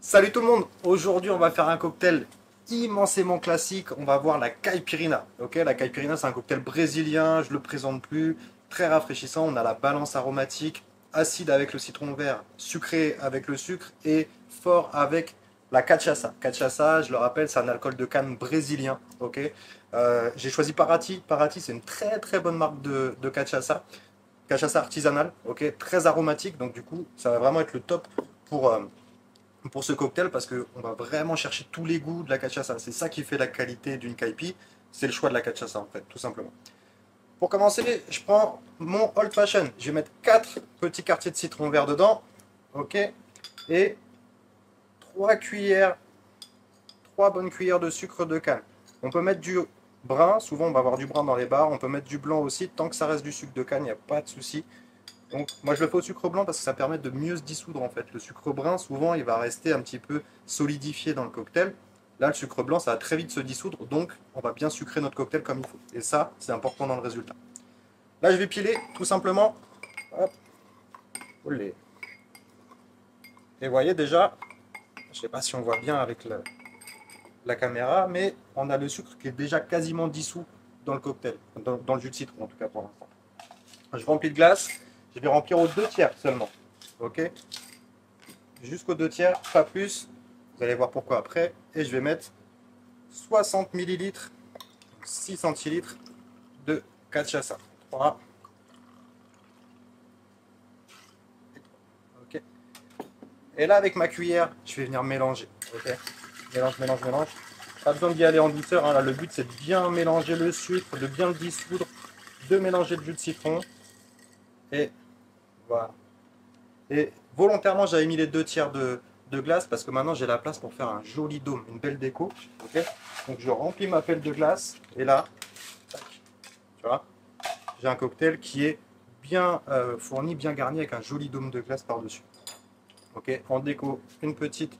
Salut tout le monde. Aujourd'hui on va faire un cocktail immensément classique. On va voir la caipirinha. Ok, la caipirinha c'est un cocktail brésilien, je le présente plus, très rafraîchissant. On a la balance aromatique, acide avec le citron vert, sucré avec le sucre et fort avec la cachaça. Cachaça, je le rappelle, c'est un alcool de canne brésilien. Ok, j'ai choisi Paraty. Paraty c'est une très très bonne marque de cachaça. Cachaça artisanale, ok, très aromatique. Donc du coup ça va vraiment être le top pour pour ce cocktail parce qu'on va vraiment chercher tous les goûts de la cachaça. C'est ça qui fait la qualité d'une caipi, c'est le choix de la cachaça en fait, tout simplement. Pour commencer, je prends mon old fashion. Je vais mettre 4 petits quartiers de citron vert dedans, ok, et 3 cuillères, 3 bonnes cuillères de sucre de canne. On peut mettre du brun, souvent on va avoir du brun dans les bars, on peut mettre du blanc aussi, tant que ça reste du sucre de canne, il n'y a pas de souci. Donc, moi, je le fais au sucre blanc parce que ça permet de mieux se dissoudre en fait. Le sucre brun, souvent, il va rester un petit peu solidifié dans le cocktail. Là, le sucre blanc, ça va très vite se dissoudre, donc on va bien sucrer notre cocktail comme il faut. Et ça, c'est important dans le résultat. Là, je vais piler tout simplement. Hop. Olé. Et vous voyez déjà, je ne sais pas si on voit bien avec la caméra, mais on a le sucre qui est déjà quasiment dissous dans le cocktail, dans le jus de citron en tout cas pour l'instant. Je remplis de glace, je vais remplir aux 2 tiers seulement. Ok, jusqu'aux 2 tiers, pas plus. Vous allez voir pourquoi après. Et je vais mettre 60 millilitres, 6 centilitres de cachaça. 3. Ok. Et là, avec ma cuillère, je vais venir mélanger. Ok. Mélange, mélange, mélange. Pas besoin d'y aller en douceur. Hein. Là, le but, c'est de bien mélanger le sucre, de bien le dissoudre, de mélanger le jus de citron. Et voilà. Et volontairement, j'avais mis les 2 tiers de glace parce que maintenant j'ai la place pour faire un joli dôme, une belle déco. Ok, donc je remplis ma pelle de glace et là, tac, tu vois, j'ai un cocktail qui est bien fourni, bien garni avec un joli dôme de glace par-dessus. Ok, en déco, une petite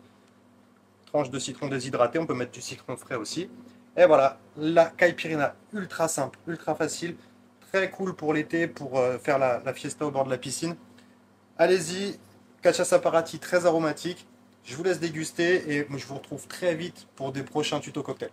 tranche de citron déshydraté. On peut mettre du citron frais aussi. Et voilà, la caipirinha ultra simple, ultra facile, très cool pour l'été, pour faire la fiesta au bord de la piscine. Allez-y, cachaça Paraty très aromatique. Je vous laisse déguster et je vous retrouve très vite pour des prochains tutos cocktails.